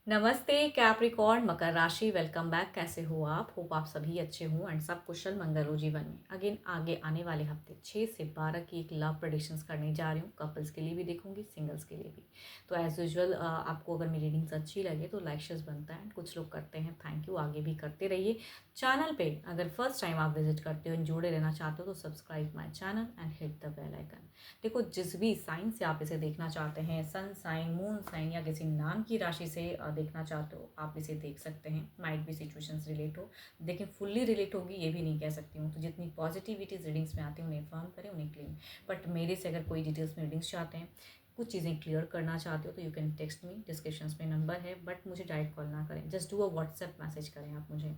नमस्ते कैप्रिकॉर्न मकर राशि, welcome back. कैसे हो आप? होप आप सभी अच्छे हों एंड सब कुशल मंगल हो जीवन में। अगेन आगे आने वाले हफ्ते 6 से 12 की एक लव प्रेडिक्शंस करने जा रही हूँ। कपल्स के लिए भी देखूंगी, सिंगल्स के लिए भी। तो एज यूजुअल आपको अगर मेरी रीडिंग्स अच्छी लगे तो लाइक शेयर बनता है एंड कुछ लोग करते हैं, थैंक यू, आगे भी करते रहिए। चैनल पे अगर फर्स्ट टाइम आप विजिट करते हो, जुड़े रहना चाहते हो तो subscribe my channel and hit the bell icon. देखो, जिस भी साइन से आप इसे देखना चाहते हैं, सन साइन, मून साइन या किसी नाम की राशि से देखना चाहते हो, आप इसे देख सकते हैं। माइट भी सिचुएशंस रिलेट हो, देखिए फुल्ली रिलेट होगी ये भी नहीं कह सकती हूँ। तो जितनी पॉजिटिविटीज रीडिंग्स में आती है उन्हें फॉर्म करें, उन्हें क्लेम। बट मेरे से अगर कोई डिटेल्स में रीडिंग्स चाहते हैं, कुछ चीज़ें क्लियर करना चाहते हो तो you can text me, description में नंबर है। बट मुझे डायरेक्ट कॉल ना करें, just do a WhatsApp message करें आप मुझे।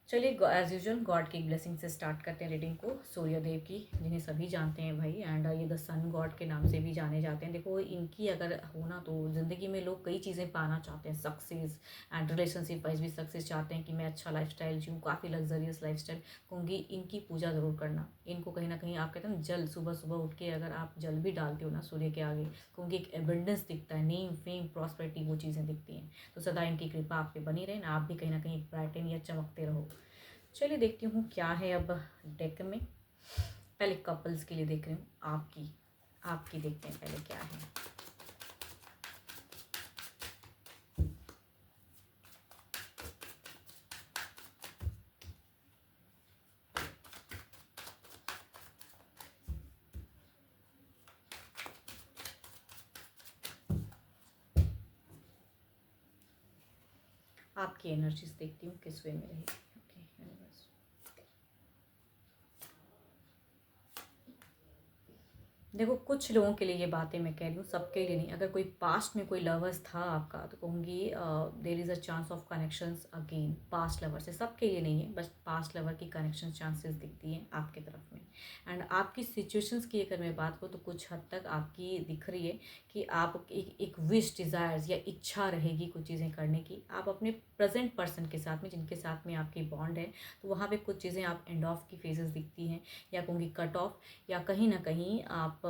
चलिए एज यूजल गॉड की ब्लेसिंग से स्टार्ट करते हैं रीडिंग को। सूर्य देव की, जिन्हें सभी जानते हैं भाई, एंड ये द सन गॉड के नाम से भी जाने जाते हैं। देखो, इनकी अगर हो ना तो ज़िंदगी में लोग कई चीज़ें पाना चाहते हैं, सक्सेस एंड रिलेशनशिप वाइज भी सक्सेस चाहते हैं कि मैं अच्छा लाइफस्टाइल जीऊँ, काफ़ी लग्जरियस लाइफस्टाइल। कहूँगी इनकी पूजा ज़रूर करना। इनको कहीं ना कहीं आप कहते हैं ना, जल सुबह सुबह उठ के अगर आप जल भी डालते हो ना सूर्य के आगे, कहूँगी एक एबंडेंस दिखता है, नेम फेम प्रॉस्पेरिटी वो चीज़ें दिखती हैं। तो सदा इनकी कृपा आप पे बनी रहे ना, आप भी कहीं ना कहीं ब्राइटन या चमकते रहो। चलिए देखती हूँ क्या है अब डेक में। पहले कपल्स के लिए देख रही हूँ, आपकी आपकी देखते हैं पहले क्या है। आपकी एनर्जीज देखती हूँ किस वे में रहेगी। ओके, देखो, कुछ लोगों के लिए ये बातें मैं कह रही हूँ, सबके लिए नहीं। अगर कोई पास्ट में कोई लवर्स था आपका तो कहूँगी there is a chance of connections again past lover से। सबके लिए नहीं है, बस पास्ट लवर की कनेक्शन चांसेस दिखती हैं आपके तरफ में। एंड आपकी सिचुएशंस की अगर मैं बात करूँ तो कुछ हद तक आपकी दिख रही है कि आप एक विश, डिज़ायर्स या इच्छा रहेगी कुछ चीज़ें करने की। आप अपने प्रेजेंट पर्सन के साथ में, जिनके साथ में आपकी बॉन्ड है, तो वहाँ पे कुछ चीज़ें आप एंड ऑफ की फेजेस दिखती हैं, या कहूँगी कट ऑफ, या कहीं ना कहीं आप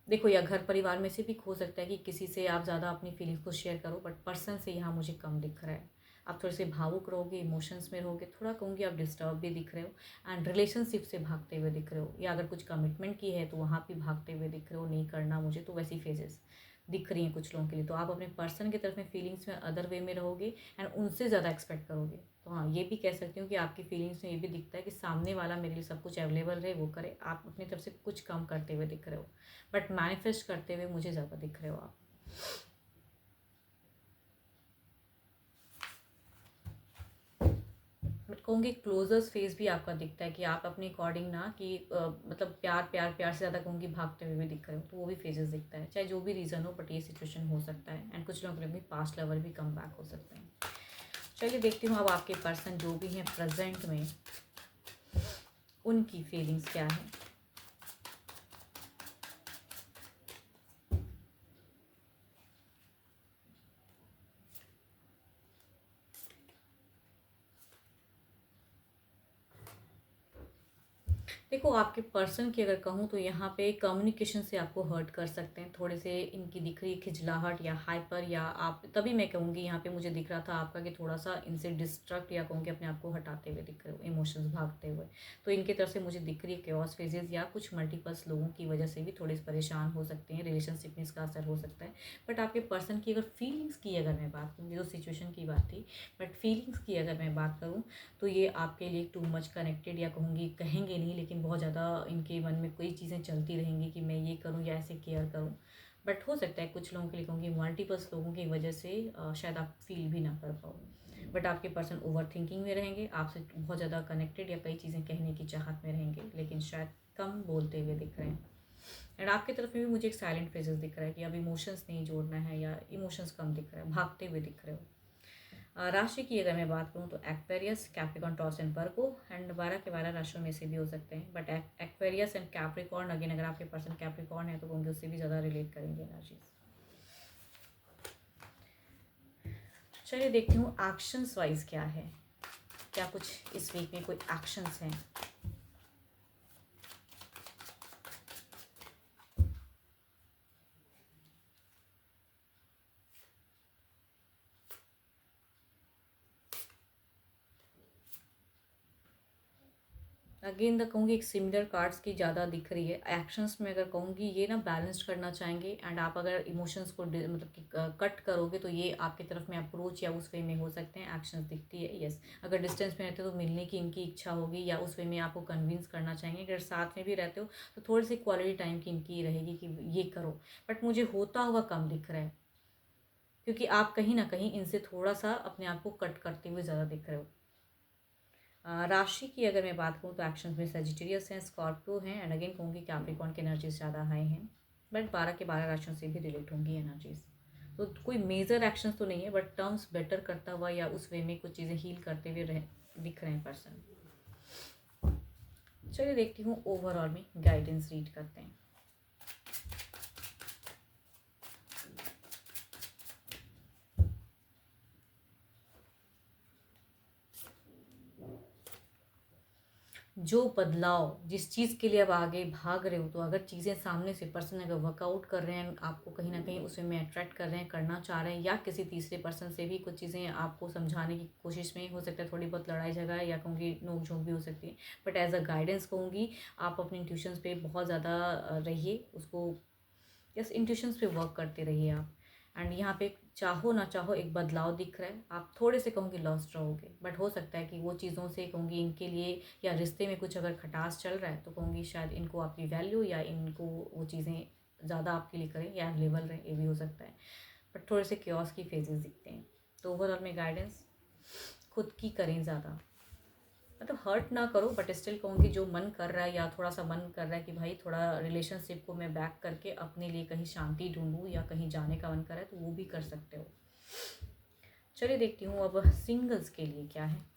देखो, या घर परिवार में से भी हो सकता है कि किसी से आप ज़्यादा अपनी फीलिंग्स को शेयर करो, बट पर्सन से यहाँ मुझे कम दिख रहा है। आप थोड़े से भावुक रहोगे, इमोशंस में रहोगे, थोड़ा कहूँगी आप डिस्टर्ब भी दिख रहे हो एंड रिलेशनशिप से भागते हुए दिख रहे हो, या अगर कुछ कमिटमेंट की है तो वहाँ भी भागते हुए दिख रहे हो, नहीं करना मुझे, तो वैसी फेजेस दिख रही हैं कुछ लोगों के लिए। तो आप अपने पर्सन की तरफ में फीलिंग्स में अदर वे में रहोगे एंड उनसे ज़्यादा एक्सपेक्ट करोगे। तो हाँ, ये भी कह सकती हूँ कि आपकी फीलिंग्स में ये भी दिखता है कि सामने वाला मेरे लिए सब कुछ अवेलेबल रहे, वो करे, आप अपनी तरफ से कुछ कम करते हुए दिख रहे हो, बट मैनिफेस्ट करते हुए मुझे ज़्यादा दिख रहे हो आप। बट कहूँगी क्लोजर्स फेज भी आपका दिखता है कि आप अपने अकॉर्डिंग ना कि मतलब प्यार प्यार प्यार से ज़्यादा कहूँगी भागते हुए भी दिख रहे हो, तो वो भी फेजेस दिखता है, चाहे जो भी रीज़न हो, बट ये सिचुएशन हो सकता है। एंड कुछ लोगों के लिए भी पास्ट लवर भी कम बैक हो सकते हैं। चलिए देखती हूँ अब आपके पर्सन जो भी हैं प्रेजेंट में, उनकी फीलिंग्स क्या है। देखो, आपके पर्सन की अगर कहूँ तो यहाँ पे कम्युनिकेशन से आपको हर्ट कर सकते हैं, थोड़े से इनकी दिख रही खिजलाहट या हाइपर, या आप तभी मैं कहूँगी यहाँ पे मुझे दिख रहा था आपका कि थोड़ा सा इनसे डिस्ट्रक्ट या कहूँगी अपने आप को हटाते हुए दिख रहे हो, इमोशंस भागते हुए। तो इनकी तरफ से मुझे दिख रही है केओस फेजेस, या कुछ मल्टीपल्स लोगों की वजह से भी थोड़े परेशान हो सकते हैं, रिलेशनशिप में इसका असर हो सकता है। बट आपके पर्सन की अगर फीलिंग्स की अगर मैं बात करूँ, जो सिचुएशन की बात थी, बट फीलिंग्स की अगर मैं बात करूँ तो ये आपके लिए टू मच कनेक्टेड, या कहूँगी कहेंगे नहीं, लेकिन बहुत ज़्यादा इनके मन में कोई चीज़ें चलती रहेंगी कि मैं ये करूँ या ऐसे केयर करूँ। बट हो सकता है कुछ लोगों के लिए कहूँगी मल्टीपल्स लोगों की वजह से शायद आप फील भी ना कर पाओ। बट आपके पर्सन ओवर थिंकिंग में रहेंगे, आपसे बहुत ज़्यादा कनेक्टेड या कई चीज़ें कहने की चाहत में रहेंगे, लेकिन शायद कम बोलते हुए दिख रहे हैं। एंड आपकी तरफ में भी मुझे एक साइलेंट फेजेस दिख रहा है कि अब इमोशंस नहीं जोड़ना है, या इमोशंस कम दिख रहा है, भागते हुए दिख रहे हो। राशि की अगर मैं बात करूँ तो Aquarius, Capricorn, taurus and Virgo, and 12 के 12 राशियों में से भी हो सकते हैं। But Aquarius and Capricorn, again अगर आपके पर्सन कैप्रिकॉर्न है तो होंगे, उससे भी ज़्यादा रिलेट करेंगे एनर्जीज। चलिए देखती हूँ एक्शंस वाइज क्या है, क्या कुछ इस वीक में कोई एक्शंस हैं। अगेन द कहूँगी एक सिमिलर कार्ड्स की ज़्यादा दिख रही है। एक्शंस में अगर कहूँगी ये ना बैलेंस्ड करना चाहेंगे, एंड आप अगर इमोशंस को मतलब कि कट करोगे तो ये आपकी तरफ में अप्रोच या उस वे में हो सकते हैं। एक्शंस दिखती है यस। अगर डिस्टेंस में रहते हो तो मिलने की इनकी इच्छा होगी, या उस वे में आपको कन्विंस करना चाहेंगे। अगर साथ में भी रहते हो तो थोड़ी सी क्वालिटी टाइम की इनकी रहेगी कि ये करो, बट मुझे होता हुआ कम दिख रहा है, क्योंकि आप कहीं ना कहीं इनसे थोड़ा सा अपने आप को कट करते हुए ज़्यादा दिख रहे हो। राशि की अगर मैं बात करूँ तो एक्शंस में सजिटेरियस हैं, स्कॉर्पियो हैं, एंड अगेन कहूँगी कैप्रिकॉर्न की एनर्जीज ज़्यादा हाई हैं, बट 12 के 12 राशियों से भी रिलेट होंगी एनर्जीज। तो कोई मेजर एक्शंस तो नहीं है, बट टर्म्स बेटर करता हुआ या उस वे में कुछ चीज़ें हील करते हुए दिख रहे हैं पर्सन। चलिए देखती हूँ ओवरऑल में गाइडेंस रीड करते हैं। जो बदलाव जिस चीज़ के लिए अब आगे भाग रहे हो, तो अगर चीज़ें सामने से पर्सन अगर वर्कआउट कर रहे हैं, आपको कहीं ना कहीं उसमें अट्रैक्ट कर रहे हैं, करना चाह रहे हैं, या किसी तीसरे पर्सन से भी कुछ चीज़ें आपको समझाने की कोशिश में हो सकता है, थोड़ी बहुत लड़ाई झगड़ा या कहूँगी नोक झोंक भी हो सकती है, बट एज अ गाइडेंस कहूँगी आप अपने इंट्यूशंस पे बहुत ज़्यादा रहिए, उसको यस इंट्यूशंस पे वर्क करते रहिए आप। एंड यहाँ पे चाहो ना चाहो एक बदलाव दिख रहा है, आप थोड़े से कहूँगी लॉस्ट रहोगे, बट हो सकता है कि वो चीज़ों से कहूँगी इनके लिए या रिश्ते में कुछ अगर खटास चल रहा है तो कहूँगी शायद इनको आपकी वैल्यू या इनको वो चीज़ें ज़्यादा आपके लिए करें या अवेलेबल रहे, ये भी हो सकता है, बट थोड़े से क्योस की फेजेस दिखते हैं। तो ओवरऑल में गाइडेंस खुद की करें ज़्यादा, मतलब हर्ट ना करो, बट स्टिल कहूँगी जो मन कर रहा है या थोड़ा सा मन कर रहा है कि भाई थोड़ा रिलेशनशिप को मैं बैक करके अपने लिए कहीं शांति ढूंढूं या कहीं जाने का मन कर रहा है, तो वो भी कर सकते हो। चलिए देखती हूँ अब सिंगल्स के लिए क्या है।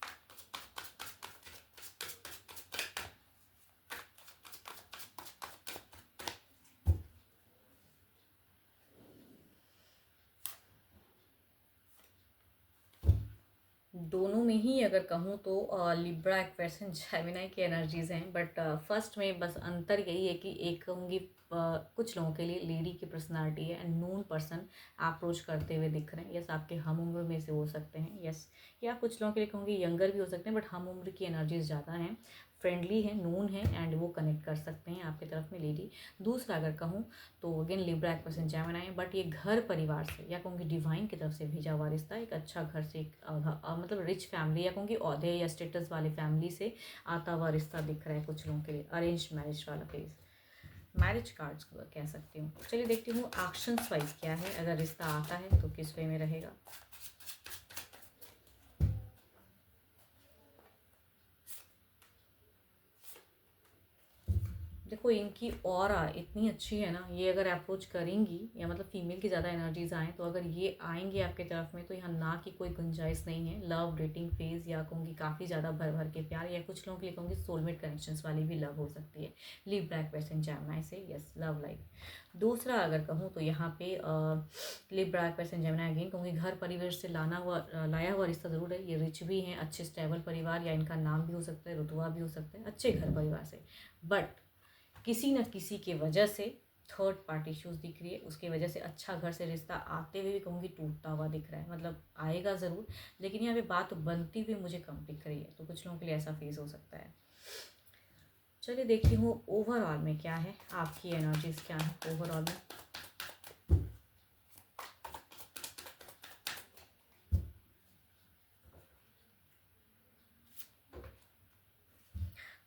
दोनों में ही अगर कहूँ तो लिब्रा एक्वेरियस एंड जेमिनी की एनर्जीज हैं, बट फर्स्ट में बस अंतर यही है कि एक कहूँगी कुछ लोगों के लिए लेडी की पर्सनालिटी है एंड नून पर्सन अप्रोच करते हुए दिख रहे हैं। यस आपके हम उम्र में से हो सकते हैं, यस, या कुछ लोगों के लिए कहूँगी यंगर भी हो सकते हैं, बट हम उम्र की एनर्जीज ज़्यादा हैं, फ्रेंडली है, नून है, एंड वो कनेक्ट कर सकते हैं आपकी तरफ में लेडी। दूसरा अगर कहूँ तो अगेन लिब्रा एक्वेरियस जेमिनी है, बट ये घर परिवार से या कहूँगी डिवाइन की तरफ से भेजा हुआ रिश्ता, एक अच्छा घर से एक मतलब रिच फैमिली या कहूँगी औहदे या स्टेटस वाले फैमिली से आता हुआ रिश्ता दिख रहा है कुछ लोगों के लिए, अरेंज मैरिज वाला फेज, मैरिज कार्ड्स को कह सकती हूँ। चलिए देखती हूँ एक्शंस वाइज क्या है, अगर रिश्ता आता है तो किस वे में रहेगा। देखो इनकी ऑरा इतनी अच्छी है ना, ये अगर अप्रोच करेंगी या मतलब फीमेल की ज़्यादा एनर्जीज आएँ, तो अगर ये आएंगे आपकी तरफ में तो यहाँ ना की कोई गुंजाइश नहीं है। लव डेटिंग फेज या कहूँगी काफ़ी ज़्यादा भर भर के प्यार, या कुछ लोगों के लिए कहूँगी सोलमेट कनेक्शंस वाली भी लव हो सकती है लिव ब्लैक पर्सन जेमिनी से, यस लव लाइफ। दूसरा अगर कहूँ तो यहाँ पे live black person Gemini again कहूँगी घर परिवार से लाया हुआ रिश्ता ज़रूर है। ये रिच भी हैं, अच्छे स्टेबल परिवार, या इनका नाम भी हो सकता है, रुतबा भी हो सकता है, अच्छे घर परिवार से, बट किसी न किसी के वजह से थर्ड पार्टी इश्यूज दिख रही है, उसके वजह से अच्छा घर से रिश्ता आते हुए भी कहूँगी टूटता हुआ दिख रहा है, मतलब आएगा ज़रूर, लेकिन यहाँ पे बात बनती हुई मुझे कम दिख रही है, तो कुछ लोगों के लिए ऐसा फेस हो सकता है। चलिए देखती हूँ ओवरऑल में क्या है, आपकी एनर्जीज क्या है ओवरऑल में।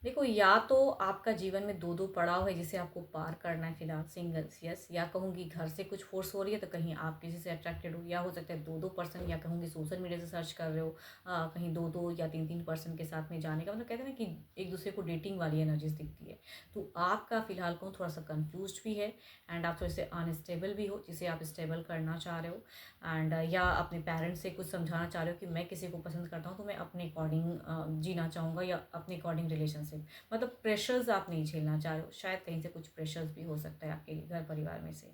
देखो या तो आपका जीवन में दो दो पड़ाव है जिसे आपको पार करना है फिलहाल, सिंगल्स यस, या कहूँगी घर से कुछ फोर्स हो रही है तो कहीं आप किसी से अट्रैक्टेड हो, या हो सकता है दो दो पर्सन, या कहूँगी सोशल मीडिया से सर्च कर रहे हो कहीं दो दो या तीन तीन पर्सन के साथ में जाने का, मतलब कहते हैं ना कि एक दूसरे को डेटिंग वाली एनर्जीज दिखती है। तो आपका फिलहाल कहूँ थोड़ा सा कन्फ्यूज भी है, एंड आप थोड़े से अनस्टेबल भी हो जिसे आप स्टेबल करना चाह रहे हो, एंड या अपने पेरेंट्स से कुछ समझाना चाह रहे हो कि मैं किसी को पसंद करता हूँ तो मैं अपने अकॉर्डिंग जीना चाहूँगा या अपने अकॉर्डिंग रिलेशनशिप, मतलब प्रेशर्स आप नहीं झेलना चाह रहे हो, शायद कहीं से कुछ प्रेशर्स भी हो सकता है आपके लिए घर परिवार में से,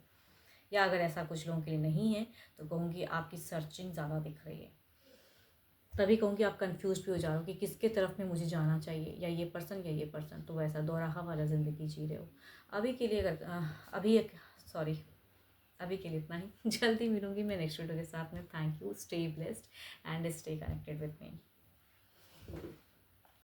या अगर ऐसा कुछ लोगों के लिए नहीं है तो कहूँगी आपकी सर्चिंग ज़्यादा दिख रही है, तभी कहूँगी आप कंफ्यूज भी हो जा रहे हो कि किसके तरफ में मुझे जाना चाहिए, या ये पर्सन या ये पर्सन, तो वैसा दोराहा वाला ज़िंदगी जी रहे हो अभी के लिए। अगर अभी एक सॉरी अभी के लिए इतना ही, जल्दी मिलूंगी मैं नेक्स्ट वीडियो के साथ में। Thank you, stay blessed and stay connected with me.